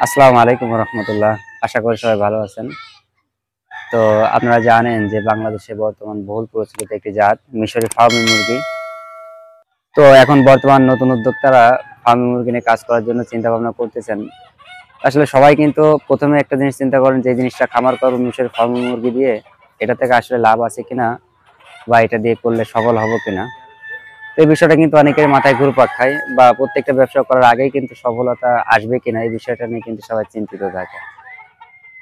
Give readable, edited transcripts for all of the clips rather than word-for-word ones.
আসসালামু আলাইকুম রহমতুল্লাহ। আশা করি সবাই ভালো আছেন। তো আপনারা জানেন যে বাংলাদেশে বর্তমান বহুল প্রচলিত একটি জাত মিশরি ফার্মি মুরগি। তো এখন বর্তমান নতুন উদ্যোক্তারা ফার্মি মুরগি নিয়ে কাজ করার জন্য চিন্তা ভাবনা করতেছেন। আসলে সবাই কিন্তু প্রথমে একটা জিনিস চিন্তা করেন যে জিনিসটা খামার করবো মিশরি ফার্মি মুরগি দিয়ে, এটা থেকে আসলে লাভ আছে কিনা বা এটা দিয়ে করলে সফল হবো কিনা। তো এই বিষয়টা কিন্তু অনেকের মাথায় ঘুরপাক খায়, বা প্রত্যেকটা ব্যবসা করার আগেই কিন্তু সফলতা আসবে কিনা এই বিষয়টা নিয়ে কিন্তু সবাই চিন্তিত থাকে।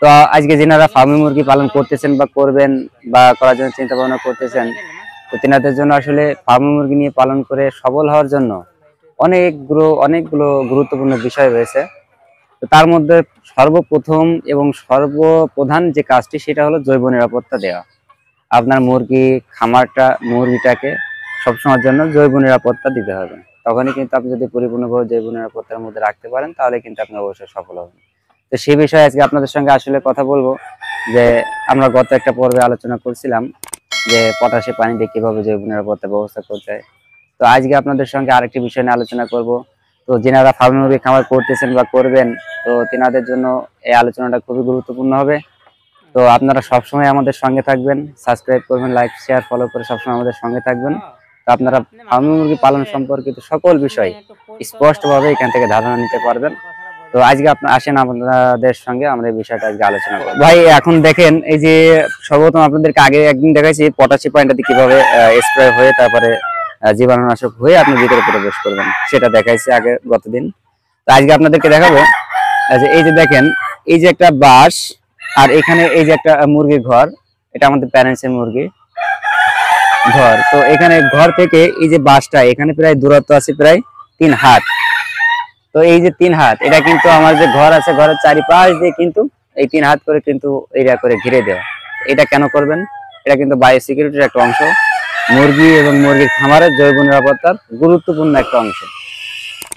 তো আজকে যেনারা ফার্মি মুরগি পালন করতেছেন বা করবেন বা করার জন্য চিন্তা ভাবনা করতেছেন, তো তেনাদের জন্য আসলে ফার্মি মুরগি নিয়ে পালন করে সফল হওয়ার জন্য অনেকগুলো গুরুত্বপূর্ণ বিষয় রয়েছে। তো তার মধ্যে সর্বপ্রথম এবং সর্বপ্রধান যে কাজটি সেটা হলো জৈব নিরাপত্তা দেওয়া। আপনার মুরগিটাকে সবসময়ের জন্য জৈব নিরাপত্তা দিতে হবে। তখনই কিন্তু আপনি যদি পরিপূর্ণভাবে জৈব নিরাপত্তার মধ্যে রাখতে পারেন তাহলে কিন্তু আপনি অবশ্যই সফল হবেন। তো সেই বিষয়ে আজকে আপনাদের সঙ্গে আসলে কথা বলবো যে আমরা গত একটা পর্বে আলোচনা করছিলাম যে পটাশে পানিতে কিভাবে জৈব নিরাপত্তা ব্যবস্থা করতে হয়। তো আজকে আপনাদের সঙ্গে আরেকটি বিষয় নিয়ে আলোচনা করব। তো যেনারা ফার্মি মুরগি খামার করতেছেন বা করবেন, তো তেনাদের জন্য এই আলোচনাটা খুবই গুরুত্বপূর্ণ হবে। তো আপনারা সবসময় আমাদের সঙ্গে থাকবেন, সাবস্ক্রাইব করবেন, লাইক শেয়ার ফলো করে সবসময় আমাদের সঙ্গে থাকবেন। তো আপনারা ফার্মি মুরগি পালন সম্পর্কিত সকল বিষয় স্পষ্টভাবে এখান থেকে ধারণা নিতে পারবেন। তো আজকে আপনারা আসেন, আপনাদের সঙ্গে আমরা এই বিষয়টা আজকে আলোচনা করব। ভাই এখন দেখেন, এই যে সর্বপ্রথম আপনাদেরকে আগে একদিন দেখাইছি পটাশি পয়েন্টটাতে কিভাবে স্প্রে হয়ে তারপরে জীবাণুনাশক হয়ে আপনি ভিতরে প্রবেশ করবেন, সেটা দেখাইছি আগে গতদিন। তো আজকে আপনাদেরকে দেখাবো যে এই যে দেখেন, এই যে একটা বাঁশ আর এখানে এই যে একটা মুরগির ঘর, এটা আমাদের প্যারেন্টসের মুরগি ঘর। তো এখানে ঘর থেকে এই যে বাঁশটা এখানে প্রায় দূরত্ব আছে প্রায় 3 হাত। তো এই যে 3 হাত, এটা কিন্তু আমার যে ঘর আছে ঘরের চারিপাশ দিয়ে কিন্তু এই 3 হাত করে কিন্তু এরিয়া করে ঘিরে দেওয়া। এটা কেন করবেন? এটা কিন্তু বায়ো সিকিউরিটির একটা অংশ, মুরগি এবং মুরগির খামারের জৈব নিরাপত্তার গুরুত্বপূর্ণ একটা অংশ।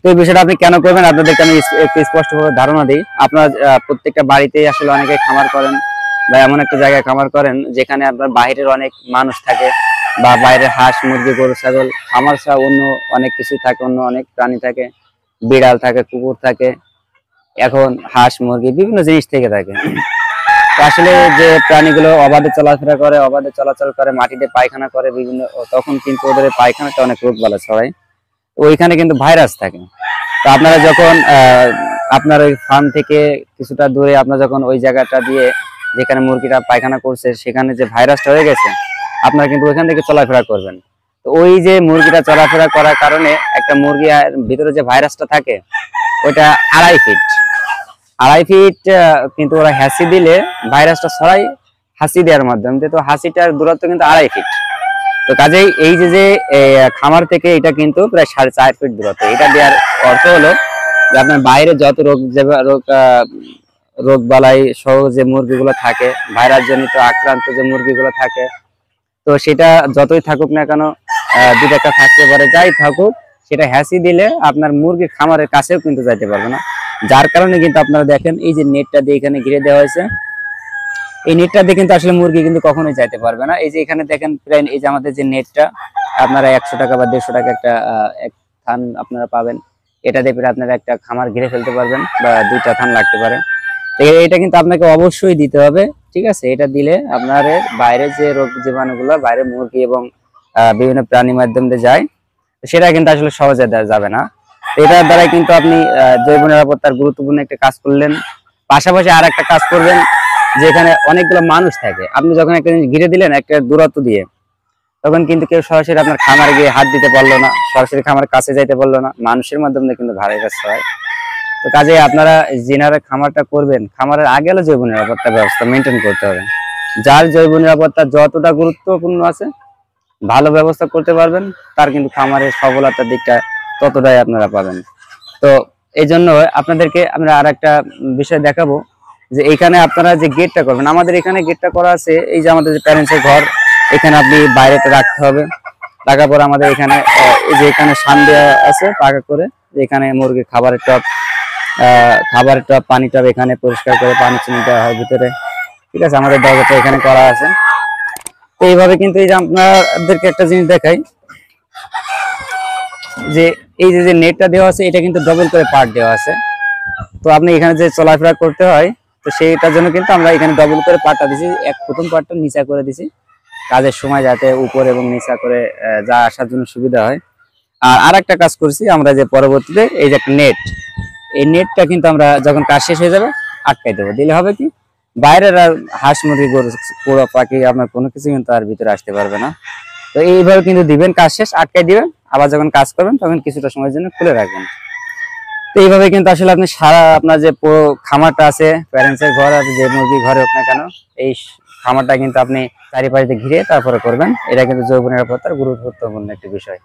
তো এই বিষয়টা আপনি কেন করবেন আপনাদেরকে আমি একটু স্পষ্টভাবে ধারণা দিই। আপনার প্রত্যেকটা বাড়িতেই আসলে অনেকে খামার করেন বা এমন একটা জায়গায় খামার করেন যেখানে আপনার বাইরের অনেক মানুষ থাকে, বা বাইরের হাঁস মুরগি গরু ছাগল খামার ছাড়া অন্য অনেক কিছু থাকে, অন্য অনেক প্রাণী থাকে, বিড়াল থাকে, কুকুর থাকে, এখন হাঁস মুরগি বিভিন্ন জিনিস থেকে থাকে। তো আসলে যে প্রাণীগুলো অবাধে চলাফেরা করে, অবাধে চলাচল করে, মাটিতে পায়খানা করে বিভিন্ন, তখন কিন্তু ওদের পায়খানাটা অনেক রোগ বালা ছড়ায়। ওইখানে কিন্তু ভাইরাস থাকে। তো আপনারা যখন আপনার ওই ফার্ম থেকে কিছুটা দূরে আপনার যখন ওই জায়গাটা দিয়ে যেখানে মুরগিটা পায়খানা করছে সেখানে যে ভাইরাসটা হয়ে গেছে, আপনারা কিন্তু ওইখান থেকে চলাফেরা করবেন। তো ওই যে মুরগিটা চলাফেরা করার কারণে একটা মুরগি ভিতরে যে ভাইরাসটা থাকে ওইটা 2.5 ফিট কিন্তু ওরা হাসি দিলে ভাইরাসটা ছড়াই হাসি দেওয়ার মাধ্যমে। তো হাসিটার দূরত্ব কিন্তু 2.5 ফিট। তো কাজেই এই যে খামার থেকে এটা কিন্তু প্রায় 4.5 ফিট দূরত্ব। এটা দেওয়ার অর্থ হলো যে আপনার বাইরে যত রোগ বালাই সহ যে মুরগিগুলো থাকে, ভাইরাস জনিত আক্রান্ত যে মুরগিগুলো থাকে, তো সেটা যতই থাকুক না কেন, দুটো একটা থাকতে পারে, যাই থাকুক, সেটা হ্যাসি দিলে আপনার মুরগির খামারের কাছেও কিন্তু যাইতে পারবে না। যার কারণে কিন্তু আপনারা দেখেন এই যে নেটটা দিয়ে এখানে ঘিরে দেওয়া হয়েছে, এই নেটটা দিয়ে কিন্তু আসলে মুরগি কিন্তু কখনোই যাইতে পারবে না। এই যে এখানে দেখেন প্রায় এই যে আমাদের যে নেটটা, আপনারা 100 টাকা বা 150 টাকা একটা এক থান আপনারা পাবেন। এটা দিয়ে প্রায় আপনারা একটা খামার ঘিরে ফেলতে পারবেন, বা 2টা থান লাগতে পারে। এটা কিন্তু আপনাকে অবশ্যই দিতে হবে, ঠিক আছে? এটা দিলে আপনার বাইরে যে রোগ জীবাণুগুলো বাইরে মুরগি এবং বিভিন্ন প্রাণী মাধ্যম দিয়ে যায়, সেটা কিন্তু আসলে সহজে যাবে না। এটার দ্বারা কিন্তু আপনি জৈব নিরাপত্তার গুরুত্বপূর্ণ একটা কাজ করলেন। পাশাপাশি আর একটা কাজ করবেন, যেখানে অনেকগুলো মানুষ থাকে, আপনি যখন একটা জিনিস ঘিরে দিলেন একটা দূরত্ব দিয়ে, তখন কিন্তু কেউ সরাসরি আপনার খামারে গিয়ে হাত দিতে পারলো না, সরাসরি খামারের কাছে যাইতে পারলো না, মানুষের মাধ্যমে কিন্তু ভাইরাস হয়। তো কাজে আপনারা যেনারা খামারটা করবেন, খামারের আগে হলো জৈব নিরাপত্তা ব্যবস্থা মেনটেন করতে হবে। যার জৈব নিরাপত্তা যতটা গুরুত্বপূর্ণ আছে, ভালো ব্যবস্থা করতে পারবেন, তার কিন্তু খামারের সফলতার দিকটা ততটাই আপনারা পাবেন। তো এই জন্য আপনাদেরকে আমরা আর একটা বিষয় দেখাবো, যে এইখানে আপনারা যে গেটটা করবেন, আমাদের এখানে গেটটা করা আছে, এই যে আমাদের যে প্যারেন্টসের ঘর, এখানে আপনি বাইরেতে রাখতে হবে। রাখার পর আমাদের এখানে এই যে এখানে সান দেওয়া আছে পাকা করে, এখানে মুরগির খাবারের টব পানি টব এখানে পরিষ্কার করে পানি চিনি দেওয়া হয় ভিতরে, ঠিক আছে? আমাদের দরজাটা এখানে করা আছে। তো এইভাবে কিন্তু এই যে আপনাদেরকে একটা জিনিস দেখাই, যে এই যে নেটটা দেওয়া আছে এটা কিন্তু ডবল করে পার্ট দেওয়া আছে। তো আপনি এখানে যে চলাফেরা করতে হয়, তো সেইটার জন্য কিন্তু আমরা এখানে ডবল করে পাটটা দিছি, প্রথম পাটটা নিচা করে দিছি কাজের সময় যাতে উপর এবং নিচা করে যা আসার জন্য সুবিধা হয়। আর আরেকটা কাজ করছি আমরা, যে পরবর্তীতে এই যে নেট, এই নেটটা কিন্তু আমরা যখন কাজ শেষ হয়ে যাবে আটকাই দেবো। দিলে হবে কি, বাইরের আর হাঁস মুরগি গরু পোড়া পাখি আপনার কোনো কিছু কিন্তু আর ভিতরে আসতে পারবে না। তো এইভাবে কিন্তু দিবেন, কাজ শেষ আটকাই দিবেন, আবার যখন কাজ করবেন তখন কিছুটা সময়ের জন্য খুলে রাখবেন। তো এইভাবে কিন্তু আসলে আপনি সারা আপনার যে পুরো খামারটা আছে, প্যারেন্টসের ঘর আর যে মুরগি ঘরে হোক না কেন, এই খামারটা কিন্তু আপনি চারিপাশে ঘিরে তারপরে করবেন। এটা কিন্তু জৈব নিরাপত্তার গুরুত্বপূর্ণ একটি বিষয়।